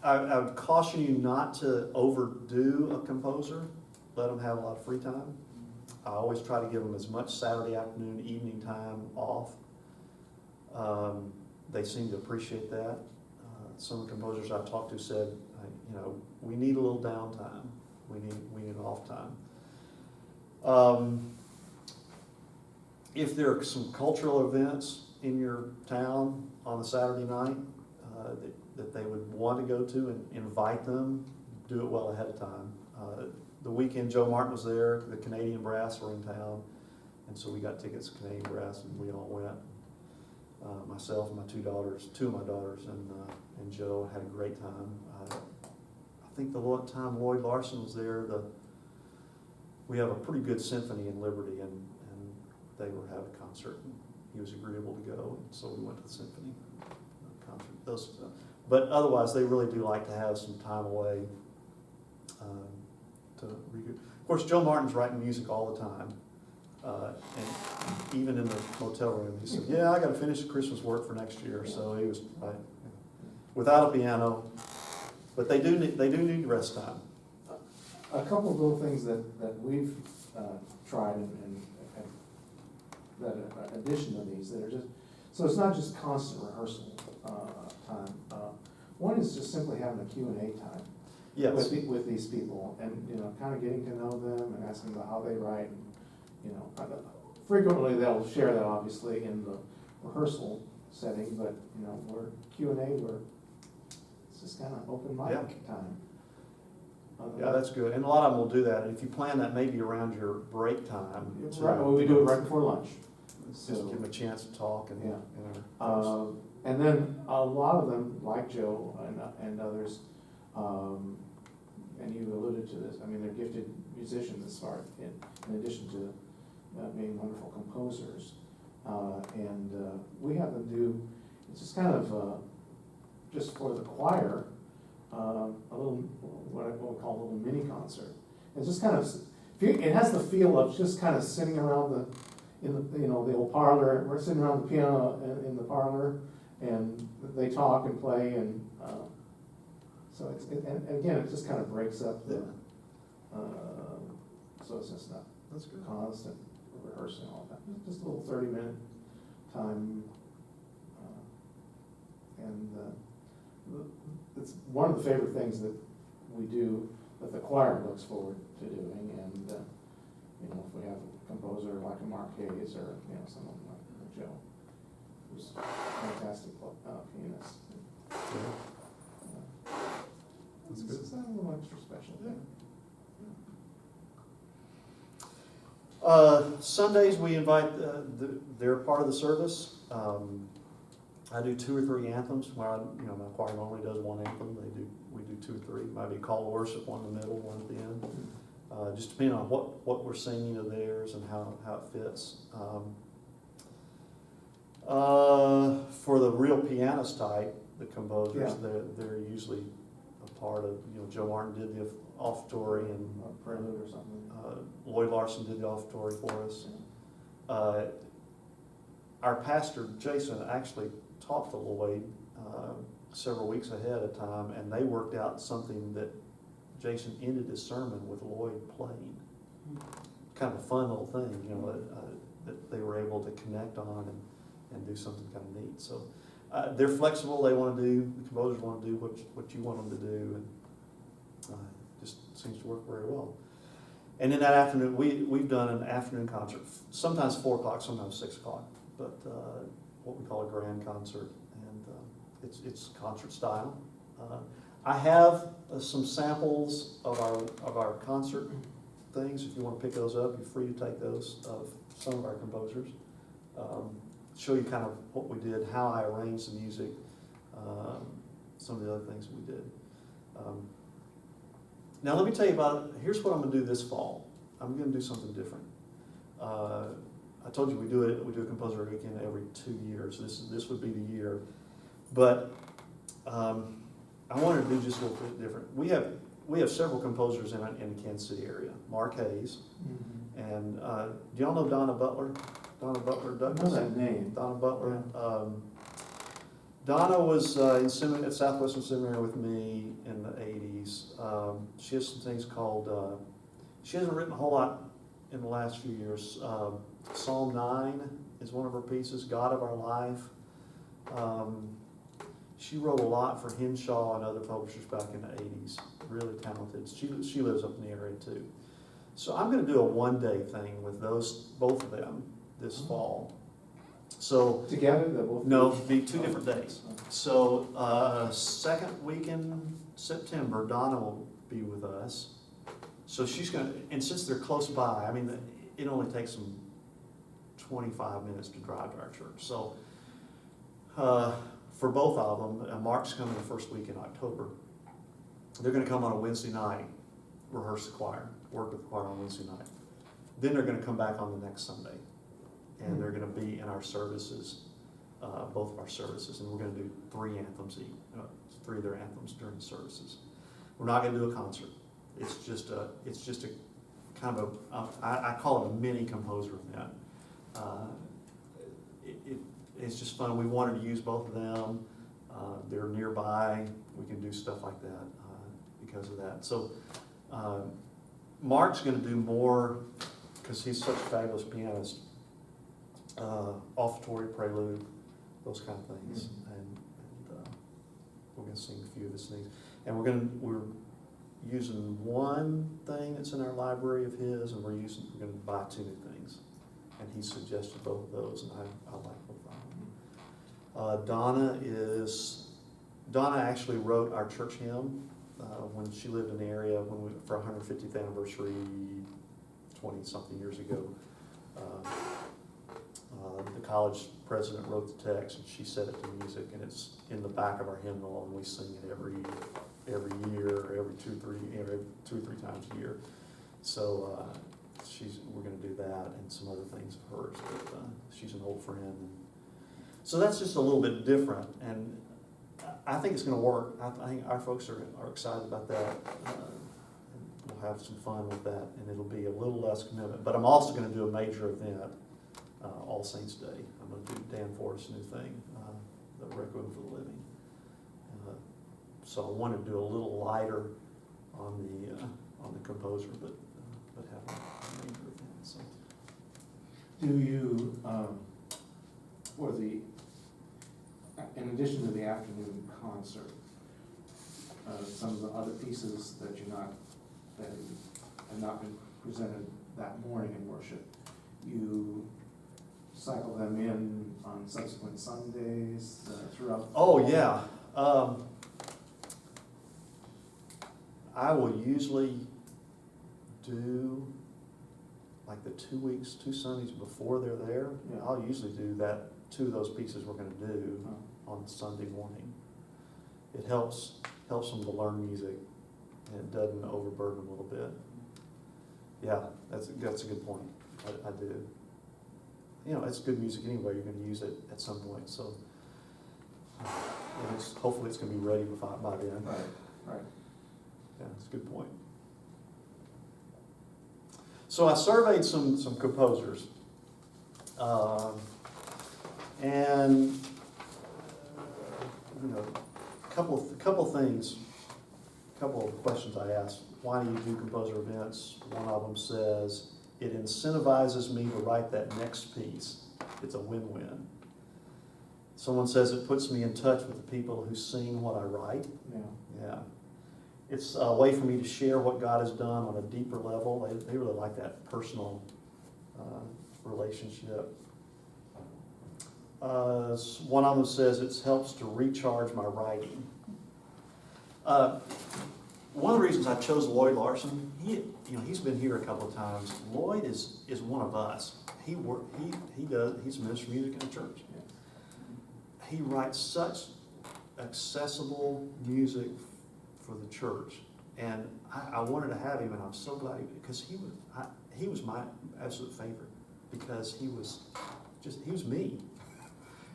S1: I would caution you not to overdo a composer. Let them have a lot of free time. I always try to give them as much Saturday afternoon, evening time off. They seem to appreciate that. Some of the composers I've talked to said, we need a little downtime. We need off time. If there are some cultural events in your town on a Saturday night that they would want to go to, and invite them, do it well ahead of time. The weekend Joe Martin was there, the Canadian Brass were in town, and so we got tickets to Canadian Brass, and we all went. Myself and my two of my daughters, and Joe had a great time. I think the time Lloyd Larson was there, we have a pretty good symphony in Liberty, and they were having a concert, and he was agreeable to go, and so we went to the symphony concert. But otherwise, they really do like to have some time away to read. Of course, Joe Martin's writing music all the time. And even in the motel room, he said, "Yeah, I got to finish the Christmas work for next year." So he was without a piano, but they do need rest time.
S2: A couple of little things that we've tried and that are addition to these that are just, so it's not just constant rehearsal time. One is just simply having a Q&A time.
S1: Yes.
S2: With these people, and kind of getting to know them and asking about how they write. Frequently they'll share that obviously in the rehearsal setting, but we're Q&A, it's just kind of open mic time.
S1: Yeah, that's good, and a lot of them will do that. And if you plan that maybe around your break time,
S2: right? Well, we do it right before lunch.
S1: Just give them a chance to talk and
S2: and then a lot of them, like Joe and others, and you alluded to this. I mean, they're gifted musicians as far in addition to being wonderful composers, and we have them do. It's just kind of just for the choir, a little what we call a little mini concert. It's just kind of it has the feel of just kind of sitting around in the old parlor. We're sitting around the piano in the parlor, and they talk and play, and so and again, it just kind of breaks up the. So it's just not
S1: that's good.
S2: Constant rehearsing all that. Just a little 30-minute time, and it's one of the favorite things that we do that the choir looks forward to doing, and if we have a composer like a Mark Hayes or someone like Joe, who's a fantastic pianist.
S1: That's good.
S2: It's a little extra special.
S1: Yeah. Sundays we invite, they're part of the service. I do 2 or 3 anthems. Where my choir normally does 1 anthem. We do 2 or 3. Might be call to worship, 1 in the middle, 1 at the end. Just depending on what we're singing of theirs and how it fits. For the real pianist type, the composers, they're usually a part of. Joe Martin did the offertory, and
S2: A prelude or something.
S1: Lloyd Larson did the offertory for us. Our pastor Jason actually talked to Lloyd several weeks ahead of time, and they worked out something that Jason ended his sermon with Lloyd playing. Kind of a fun little thing, that they were able to connect on and do something kind of neat. So they're flexible. They want to do, the composers want to do what you want them to do, and just seems to work very well. And in that afternoon, we've done an afternoon concert, sometimes 4 o'clock, sometimes 6 o'clock, but what we call a grand concert, and it's concert style. I have some samples of our concert things. If you want to pick those up, you're free to take those of some of our composers. Show you kind of what we did, how I arranged the music, some of the other things we did. Now let me tell you here's what I'm going to do this fall. I'm going to do something different. I told you we do a composer weekend every 2 years. This would be the year. But I wanted to do just a little bit different. We have several composers in the Kansas City area. Mark Hayes, and do y'all know Donna Butler? Donna Butler
S2: I
S1: Douglas?
S2: know that name.
S1: Donna Butler. Donna was in seminary, at Southwestern Seminary with me in the 80s. She has some things called, she hasn't written a whole lot in the last few years. Psalm 9 is one of her pieces, God of Our Life. She wrote a lot for Henshaw and other publishers back in the 80s. Really talented. She lives up in the area too. So I'm going to do a one-day thing with both of them this fall. So
S2: Together, they'll both?
S1: no, it'll be 2 different days. So second week in September, Donna will be with us. So she's going to, and since they're close by, I mean, it only takes them 25 minutes to drive to our church. So for both of them, Mark's coming the first week in October. They're going to come on a Wednesday night, rehearse the choir, work with the choir on Wednesday night. Then they're going to come back on the next Sunday, and they're going to be in our services, both of our services, and we're going to do 3 anthems each, 3 of their anthems during the services. We're not going to do a concert. It's just a kind of I call it a mini composer event. It's just fun. We wanted to use both of them. They're nearby. We can do stuff like that because of that. So Mark's going to do more, because he's such a fabulous pianist, offertory, prelude, those kind of things. And we're going to sing a few of his things. And we're using one thing that's in our library of his, and we're going to buy 2 new things. And he suggested both of those, and I like both of them. Donna actually wrote our church hymn when she lived in the area for our 150th anniversary 20-something years ago. The college president wrote the text, and she set it to music, and it's in the back of our hymnal, and we sing it every year, or every 2 or 3 times a year. So we're going to do that and some other things of hers. But she's an old friend. So that's just a little bit different, and I think it's going to work. I think our folks are excited about that. We'll have some fun with that, and it'll be a little less commitment. But I'm also going to do a major event, All Saints Day. I'm going to do Dan Forrest's new thing, the Requiem for the Living. So I wanted to do a little lighter on the composer, but have a major event. So.
S2: Do you, in addition to the afternoon concert, some of the other pieces that have not been presented that morning in worship, you cycle them in on subsequent Sundays throughout?
S1: Oh yeah, I will usually do like the 2 Sundays before they're there.
S2: Yeah.
S1: I'll usually do that. 2 of those pieces we're going to do on Sunday morning. It helps them to learn music, and it doesn't overburden them a little bit. Yeah, that's a good point. I do. You know, it's good music anyway. You're going to use it at some point. So hopefully it's going to be ready by then.
S2: Right.
S1: Yeah, that's a good point. So I surveyed some composers, and a couple of things, a couple of questions I asked. Why do you do composer events? One of them says, it incentivizes me to write that next piece. It's a win-win. Someone says it puts me in touch with the people who sing what I write. Yeah. It's a way for me to share what God has done on a deeper level. They really like that personal relationship. One of them says it helps to recharge my writing. One of the reasons I chose Lloyd Larson, he's been here a couple of times. Lloyd is one of us. He's a minister of music in the church. He writes such accessible music for the church, and I wanted to have him, and I'm so glad because he was my absolute favorite, because he was me.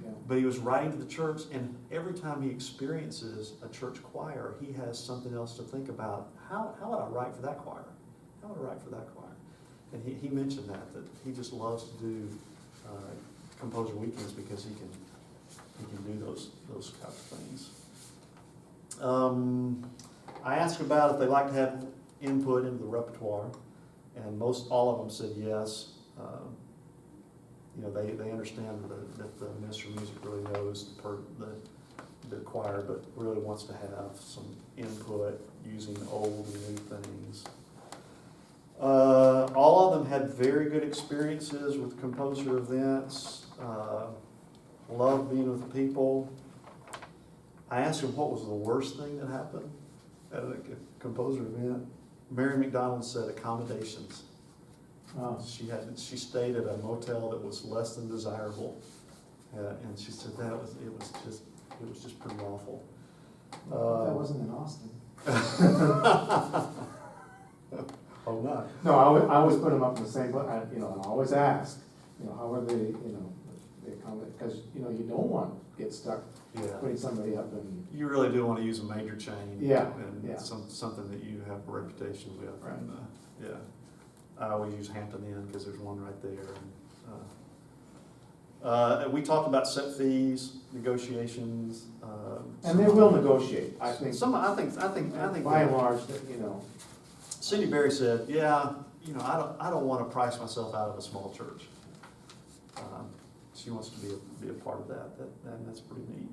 S2: Yeah.
S1: But he was writing to the church, and every time he experiences a church choir, he has something else to think about. How would I write for that choir? How would I write for that choir? And he mentioned that he just loves to do composer weekends because he can do those kind of things. I asked about if they like to have input into the repertoire, and all of them said yes. They understand that the minister of music really knows the choir, but really wants to have some input using old and new things. All of them had very good experiences with composer events, loved being with people. I asked them what was the worst thing that happened at a composer event. Mary McDonald said accommodations. She stayed at a motel that was less than desirable, and she said it was just pretty awful.
S2: That wasn't in Austin.
S1: Oh, not.
S2: No, I always put them up in the same, but and I always ask, how are they, they accommodate, because, you don't want to get stuck
S1: Yeah.
S2: putting somebody up in.
S1: You really do want to use a major chain.
S2: Yeah,
S1: And
S2: yeah.
S1: Something that you have a reputation with.
S2: Right.
S1: And, yeah. I always use Hampton Inn because there's one right there. And we talked about set fees, negotiations.
S2: And they will negotiate, I think.
S1: I think.
S2: By and large,
S1: Cindy Berry said, yeah, I don't want to price myself out of a small church. She wants to be a part of that, and that's pretty neat.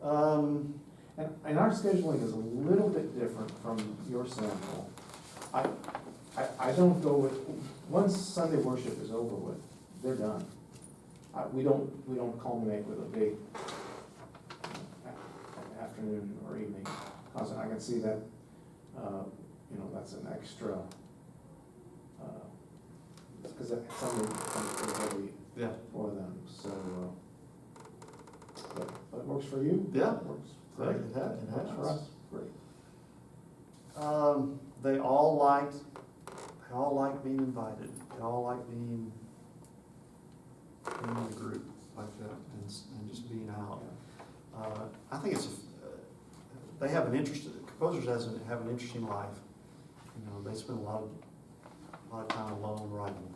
S2: And our scheduling is a little bit different from your sample. I don't go with, once Sunday worship is over with, they're done. We don't culminate with a big afternoon or evening concert. I can see that, that's an extra, because Sunday is heavy
S1: Yeah.
S2: for them, so, but it works for you?
S1: Yeah.
S2: It works great.
S1: It
S2: Works for
S1: has.
S2: us, great.
S1: They all like being invited. They all like being in a group like that and just being out. I think they have composers have an interesting life. They spend a lot of time alone writing.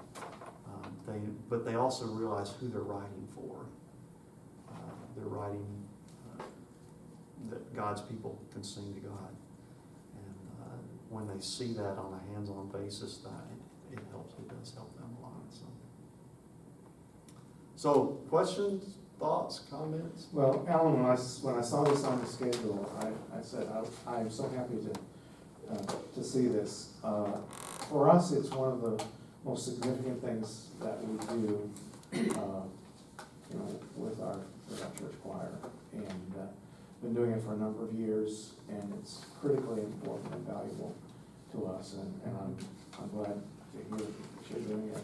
S1: But they also realize who they're writing for. They're writing that God's people can sing to God. And when they see that on a hands-on basis, it does help them a lot. So questions, thoughts, comments?
S2: Well, Alan, when I saw this on the schedule, I said, I am so happy to see this. For us, it's one of the most significant things that we do, with our church choir. And been doing it for a number of years, and it's critically important and valuable to us. And I'm glad to hear that you're doing it,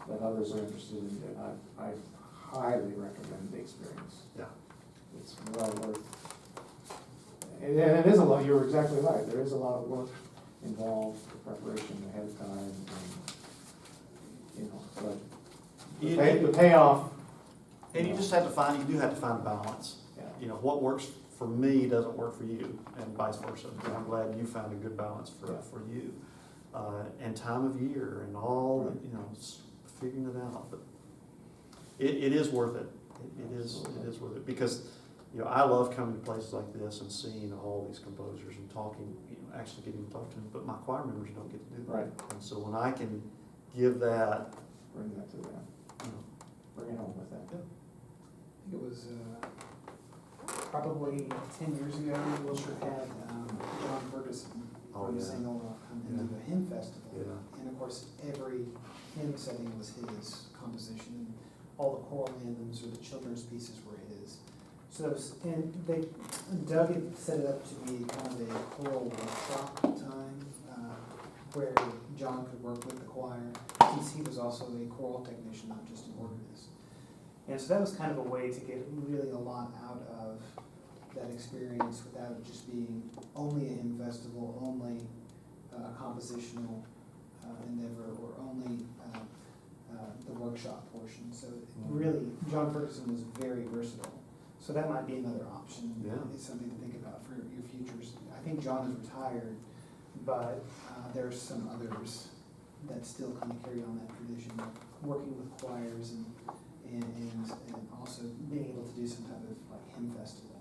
S2: that others are interested in it. I highly recommend the experience.
S1: Yeah.
S2: It's well worth. And it is a lot. You're exactly right. There is a lot of work involved, the preparation ahead of time, but the payoff.
S1: And you do have to find a balance.
S2: Yeah.
S1: What works for me doesn't work for you, and vice versa. And I'm glad you found a good balance for you. And time of year and all, figuring it out. But it is worth it. It is worth it because, I love coming to places like this and seeing all these composers and talking, actually getting to talk to them. But my choir members don't get to do that.
S2: Right.
S1: And so when I can give that,
S2: Bring that to them. Bring it home with that.
S1: Yeah.
S4: I think it was probably 10 years ago, Wilshire had John Ferguson
S1: Oh,
S4: from
S1: yeah.
S4: St. Olaf come into the hymn festival.
S1: Yeah.
S4: And of course, every hymn setting was his composition, and all the choral anthems or the children's pieces were his. So that was, and Doug had set it up to be kind of a choral workshop time, where John could work with the choir, since he was also a choral technician, not just an organist. And so that was kind of a way to get really a lot out of that experience without it just being only a hymn festival, only a compositional endeavor, or only the workshop portion. So really, John Ferguson was very versatile. So that might be another option.
S1: Yeah.
S4: It's something to think about for your futures. I think John is retired, but there's some others that still kind of carry on that tradition, working with choirs and also being able to do some type of like hymn festival.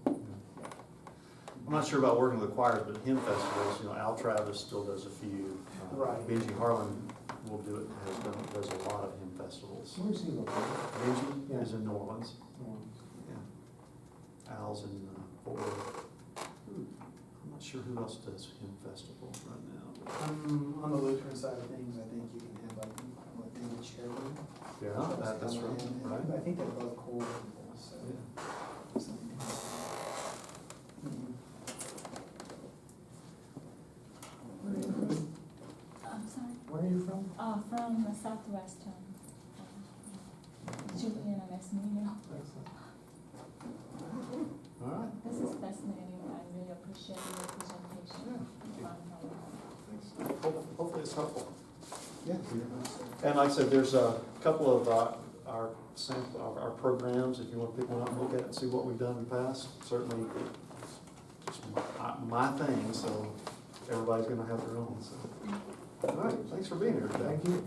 S1: I'm not sure about working with the choirs, but hymn festivals, you know, Al Travis still does a few.
S4: Right.
S1: Benji Harlan will do it, does a lot of hymn festivals.
S2: Where's he located?
S1: Benji
S2: Yeah.
S1: is in New Orleans.
S2: Oh,
S1: Yeah. Al's in Fort Worth. I'm not sure who else does hymn festivals right now.
S4: On the Lutheran side of things, I think you can have like, what, David Cherry.
S1: Yeah, that's right, right.
S4: I think they're both choral people, so.
S1: Yeah.
S4: something to consider. Mhm.
S3: I'm sorry,
S2: Where are you from?
S3: from the Southwestern, Julian and Esmino.
S2: Excellent.
S1: All right.
S3: This is fascinating, I really appreciate your presentation.
S1: Hopefully it's helpful.
S4: Yeah.
S1: And like I said, there's a couple of our programs, if you want to pick one up and look at it and see what we've done in the past. Certainly, just my thing, so everybody's gonna have their own, so. All right, thanks for being here today.
S2: Thank you.